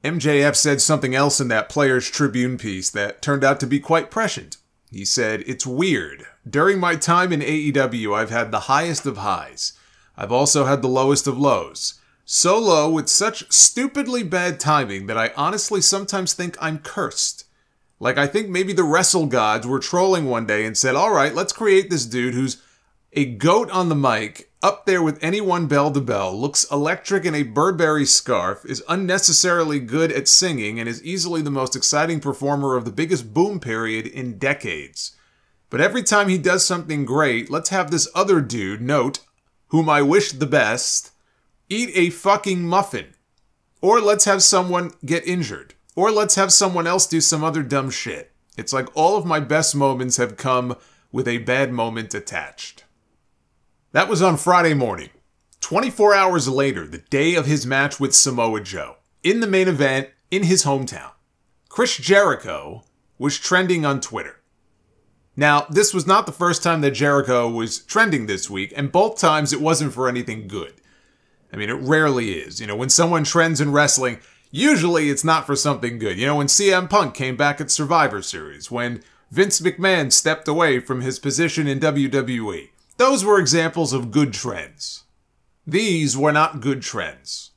MJF said something else in that Players Tribune piece that turned out to be quite prescient. He said, "It's weird. During my time in AEW, I've had the highest of highs. I've also had the lowest of lows. So low with such stupidly bad timing that I honestly sometimes think I'm cursed. Like, I think maybe the wrestle gods were trolling one day and said, all right, let's create this dude who's a goat on the mic, up there with anyone bell to bell, looks electric in a Burberry scarf, is unnecessarily good at singing, and is easily the most exciting performer of the biggest boom period in decades. But every time he does something great, let's have this other dude, note, whom I wish the best, eat a fucking muffin. Or let's have someone get injured. Or let's have someone else do some other dumb shit. It's like all of my best moments have come with a bad moment attached." That was on Friday morning. 24 hours later, the day of his match with Samoa Joe, in the main event in his hometown, Chris Jericho was trending on Twitter. Now, this was not the first time that Jericho was trending this week, and both times it wasn't for anything good. I mean, it rarely is. You know, when someone trends in wrestling, usually it's not for something good. You know, when CM Punk came back at Survivor Series, when Vince McMahon stepped away from his position in WWE, those were examples of good trends. These were not good trends.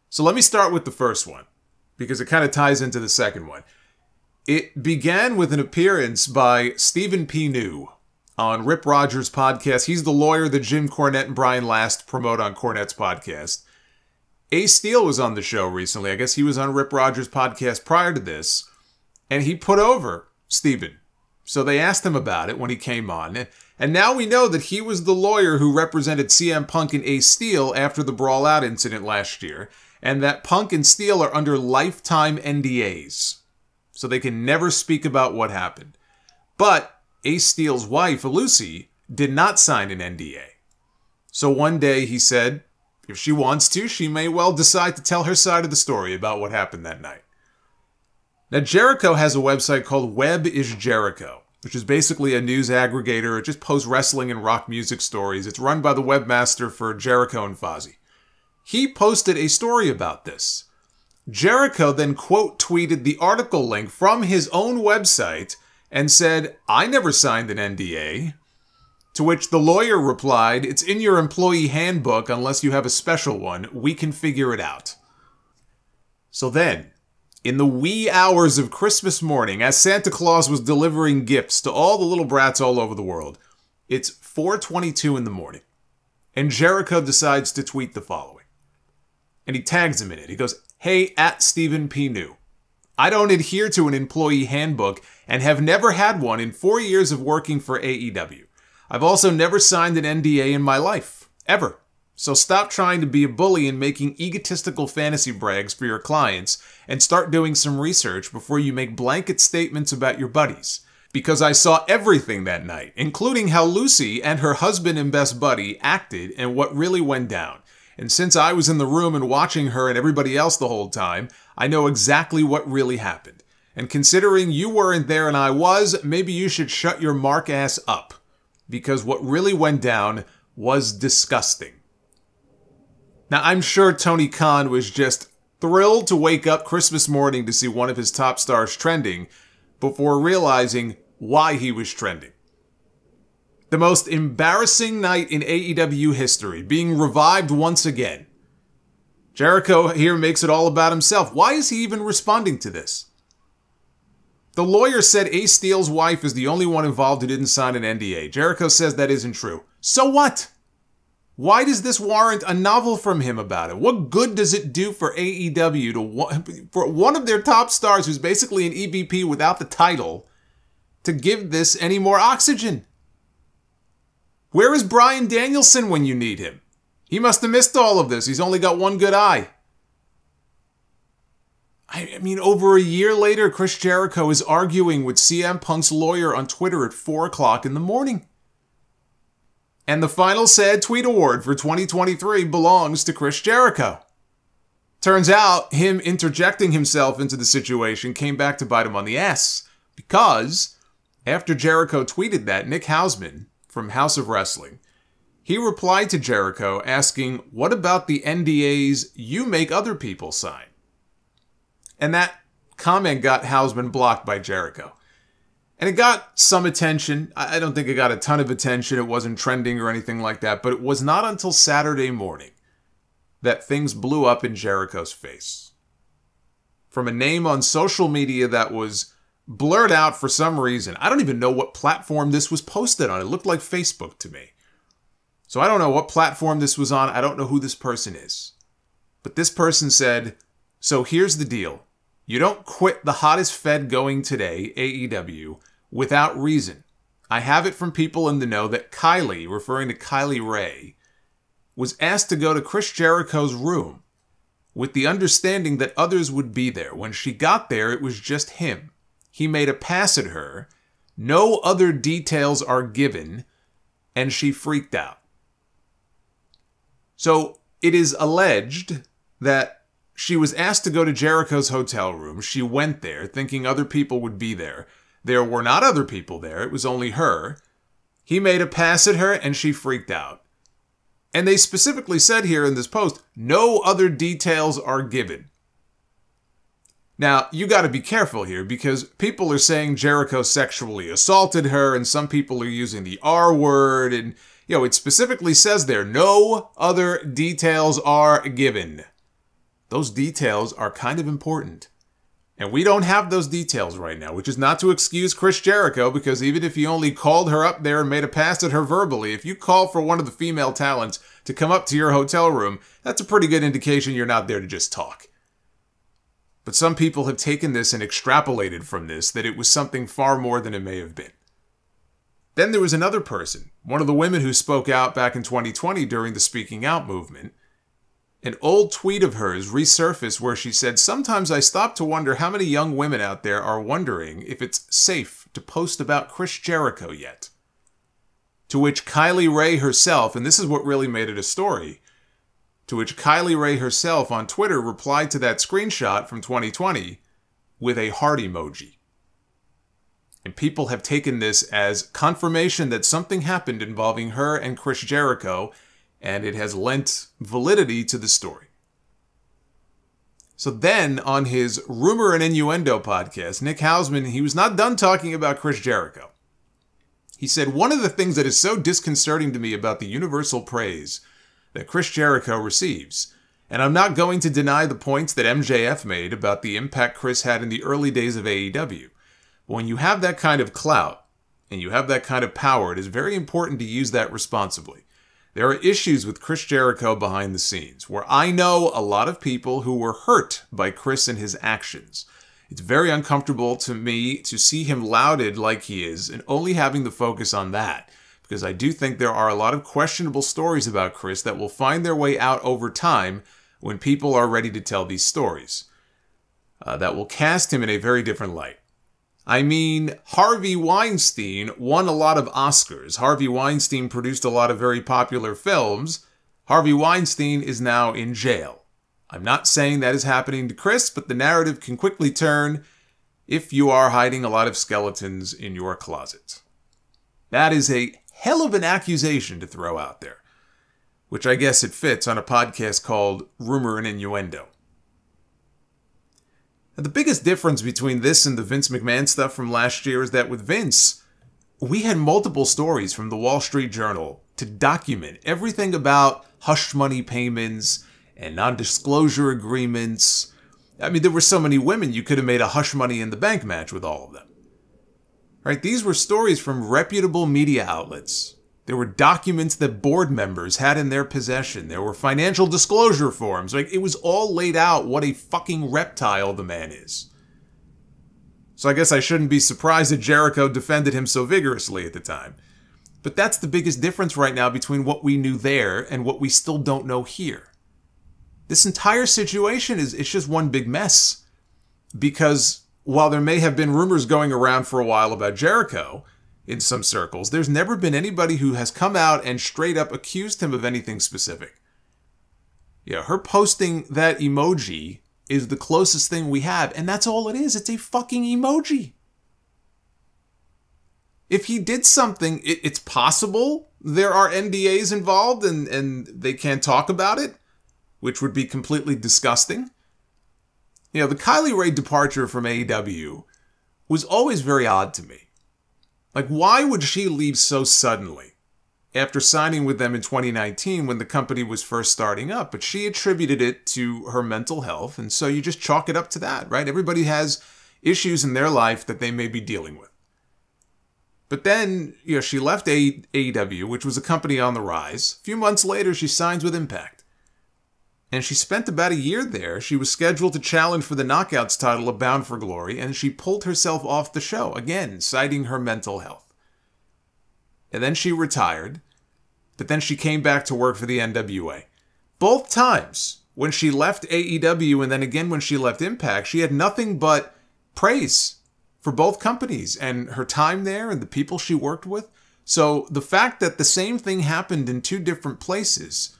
So let me start with the first one, because it kind of ties into the second one. It began with an appearance by Stephen P. New on Rip Rogers' podcast. He's the lawyer that Jim Cornette and Brian Last promote on Cornette's podcast. Ace Steel was on the show recently. I guess he was on Rip Rogers' podcast prior to this, and he put over Stephen. So they asked him about it when he came on, and now we know that he was the lawyer who represented CM Punk and Ace Steel after the Brawl Out incident last year, and that Punk and Steel are under lifetime NDAs, so they can never speak about what happened. But Ace Steel's wife, Lucy, did not sign an NDA. So one day he said, if she wants to, she may well decide to tell her side of the story about what happened that night. Now, Jericho has a website called Web is Jericho, which is basically a news aggregator. It just posts wrestling and rock music stories. It's run by the webmaster for Jericho and Fozzy. He posted a story about this. Jericho then quote tweeted the article link from his own website and said, "I never signed an NDA." To which the lawyer replied, "It's in your employee handbook unless you have a special one. We can figure it out." So then, in the wee hours of Christmas morning, as Santa Claus was delivering gifts to all the little brats all over the world, it's 4:22 in the morning, and Jericho decides to tweet the following. And he tags him in it. He goes, "Hey, at Stephen P. New. I don't adhere to an employee handbook and have never had one in 4 years of working for AEW. I've also never signed an NDA in my life, ever. So stop trying to be a bully and making egotistical fantasy brags for your clients and start doing some research before you make blanket statements about your buddies. Because I saw everything that night, including how Lucy and her husband and best buddy acted and what really went down. And since I was in the room and watching her and everybody else the whole time, I know exactly what really happened. And considering you weren't there and I was, maybe you should shut your mark ass up. Because what really went down was disgusting." Now, I'm sure Tony Khan was just thrilled to wake up Christmas morning to see one of his top stars trending before realizing why he was trending. The most embarrassing night in AEW history, being revived once again. Jericho here makes it all about himself. Why is he even responding to this? The lawyer said Ace Steel's wife is the only one involved who didn't sign an NDA. Jericho says that isn't true. So what? Why does this warrant a novel from him about it? What good does it do for AEW for one of their top stars who's basically an EVP without the title to give this any more oxygen? Where is Bryan Danielson when you need him? He must have missed all of this. He's only got one good eye. I mean, over a year later, Chris Jericho is arguing with CM Punk's lawyer on Twitter at 4 o'clock in the morning. And the final Sad Tweet Award for 2023 belongs to Chris Jericho. Turns out, him interjecting himself into the situation came back to bite him on the ass. Because, after Jericho tweeted that, Nick Hausman, from House of Wrestling, he replied to Jericho asking, "What about the NDAs you make other people sign?" And that comment got Hausman blocked by Jericho. And it got some attention. I don't think it got a ton of attention. It wasn't trending or anything like that. But it was not until Saturday morning that things blew up in Jericho's face. From a name on social media that was blurred out for some reason. I don't even know what platform this was posted on. It looked like Facebook to me. So I don't know what platform this was on. I don't know who this person is. But this person said, so here's the deal. You don't quit the hottest fed going today, AEW, without reason. I have it from people in the know that Kylie, referring to Kylie Rae, was asked to go to Chris Jericho's room with the understanding that others would be there. When she got there, it was just him. He made a pass at her. No other details are given, and she freaked out. So it is alleged that she was asked to go to Jericho's hotel room. She went there thinking other people would be there. There were not other people there. It was only her. He made a pass at her and she freaked out. And they specifically said here in this post, no other details are given. Now, you got to be careful here because people are saying Jericho sexually assaulted her and some people are using the R word. And, you know, it specifically says there, no other details are given. Those details are kind of important. And we don't have those details right now, which is not to excuse Chris Jericho, because even if you only called her up there and made a pass at her verbally, if you call for one of the female talents to come up to your hotel room, that's a pretty good indication you're not there to just talk. But some people have taken this and extrapolated from this that it was something far more than it may have been. Then there was another person, one of the women who spoke out back in 2020 during the Speaking Out movement. An old tweet of hers resurfaced where she said, sometimes I stop to wonder how many young women out there are wondering if it's safe to post about Chris Jericho yet. To which Kylie Rae herself, and this is what really made it a story, to which Kylie Rae herself on Twitter replied to that screenshot from 2020 with a heart emoji. And people have taken this as confirmation that something happened involving her and Chris Jericho, and it has lent validity to the story. So then, on his Rumor and Innuendo podcast, Nick Hausman, he was not done talking about Chris Jericho. He said, one of the things that is so disconcerting to me about the universal praise that Chris Jericho receives, and I'm not going to deny the points that MJF made about the impact Chris had in the early days of AEW. But when you have that kind of clout, and you have that kind of power, it is very important to use that responsibly. There are issues with Chris Jericho behind the scenes, where I know a lot of people who were hurt by Chris and his actions. It's very uncomfortable to me to see him lauded like he is, and only having the focus on that, because I do think there are a lot of questionable stories about Chris that will find their way out over time when people are ready to tell these stories. That will cast him in a very different light. I mean, Harvey Weinstein won a lot of Oscars. Harvey Weinstein produced a lot of very popular films. Harvey Weinstein is now in jail. I'm not saying that is happening to Chris, but the narrative can quickly turn if you are hiding a lot of skeletons in your closet. That is a hell of an accusation to throw out there, which I guess it fits on a podcast called Rumor and Innuendo. Now, the biggest difference between this and the Vince McMahon stuff from last year is that with Vince, we had multiple stories from the Wall Street Journal to document everything about hush money payments and non-disclosure agreements. I mean, there were so many women you could have made a hush money in the bank match with all of them. Right? These were stories from reputable media outlets. There were documents that board members had in their possession. There were financial disclosure forms. Like, it was all laid out what a fucking reptile the man is. So I guess I shouldn't be surprised that Jericho defended him so vigorously at the time. But that's the biggest difference right now between what we knew there and what we still don't know here. This entire situation is just one big mess. Because while there may have been rumors going around for a while about Jericho in some circles, there's never been anybody who has come out and straight up accused him of anything specific. Yeah, her posting that emoji is the closest thing we have, and that's all it is. It's a fucking emoji. If he did something, it's possible there are NDAs involved and they can't talk about it, which would be completely disgusting. The Kylie Rae departure from AEW was always very odd to me. Like, why would she leave so suddenly after signing with them in 2019 when the company was first starting up? But she attributed it to her mental health, and so you just chalk it up to that, right? Everybody has issues in their life that they may be dealing with. But then, she left AEW, which was a company on the rise. A few months later, she signs with Impact. And she spent about a year there. She was scheduled to challenge for the Knockouts title of Bound for Glory, and she pulled herself off the show, again, citing her mental health. And then she retired, but then she came back to work for the NWA. Both times, when she left AEW and then again when she left Impact, she had nothing but praise for both companies and her time there and the people she worked with. So the fact that the same thing happened in two different places,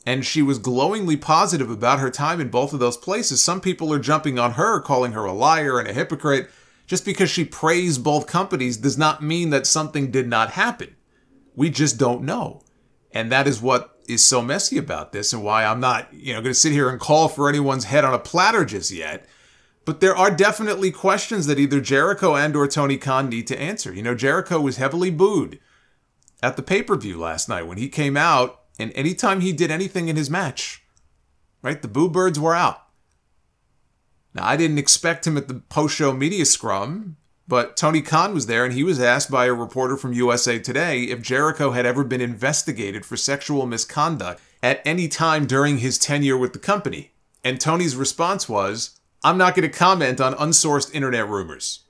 and she was glowingly positive about her time in both of those places, some people are jumping on her, calling her a liar and a hypocrite. Just because she praised both companies does not mean that something did not happen. We just don't know. And that is what is so messy about this, and why I'm not, going to sit here and call for anyone's head on a platter just yet. But there are definitely questions that either Jericho and or Tony Khan need to answer. Jericho was heavily booed at the pay-per-view last night when he came out, and anytime he did anything in his match, right, the boo birds were out. Now, I didn't expect him at the post-show media scrum, but Tony Khan was there, and he was asked by a reporter from USA Today if Jericho had ever been investigated for sexual misconduct at any time during his tenure with the company. And Tony's response was, "I'm not going to comment on unsourced internet rumors."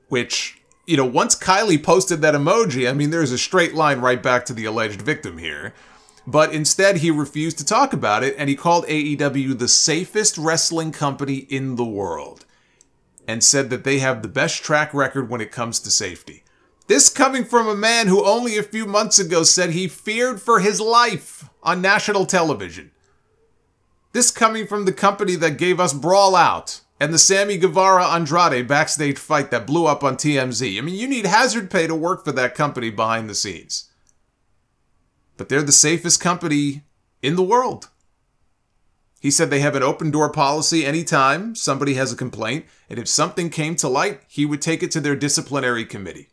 Which, once Kylie posted that emoji, there's a straight line right back to the alleged victim here. But instead, he refused to talk about it, and he called AEW the safest wrestling company in the world, and said that they have the best track record when it comes to safety. This coming from a man who only a few months ago said he feared for his life on national television. This coming from the company that gave us Brawl Out and the Sammy Guevara-Andrade backstage fight that blew up on TMZ. You need hazard pay to work for that company behind the scenes. But they're the safest company in the world. He said they have an open door policy anytime somebody has a complaint, and if something came to light, he would take it to their disciplinary committee.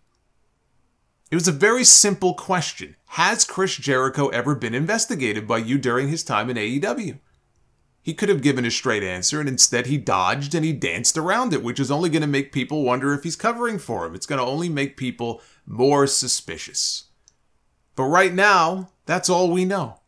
It was a very simple question. Has Chris Jericho ever been investigated by you during his time in AEW? He could have given a straight answer, and instead he dodged and he danced around it, which is only going to make people wonder if he's covering for him. It's going to only make people more suspicious. But right now, that's all we know.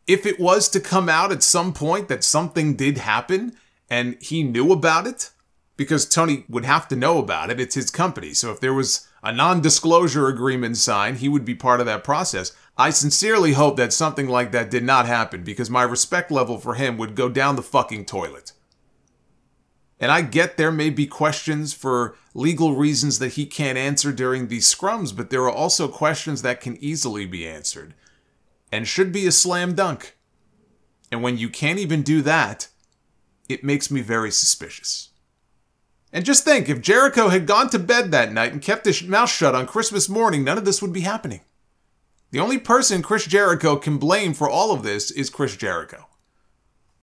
If it was to come out at some point that something did happen and he knew about it, because Tony would have to know about it, it's his company. So if there was a non-disclosure agreement signed, he would be part of that process. I sincerely hope that something like that did not happen, because my respect level for him would go down the fucking toilet. And I get there may be questions for legal reasons that he can't answer during these scrums, but there are also questions that can easily be answered and should be a slam dunk. And when you can't even do that, it makes me very suspicious. And just think, if Jericho had gone to bed that night and kept his mouth shut on Christmas morning, none of this would be happening. The only person Chris Jericho can blame for all of this is Chris Jericho.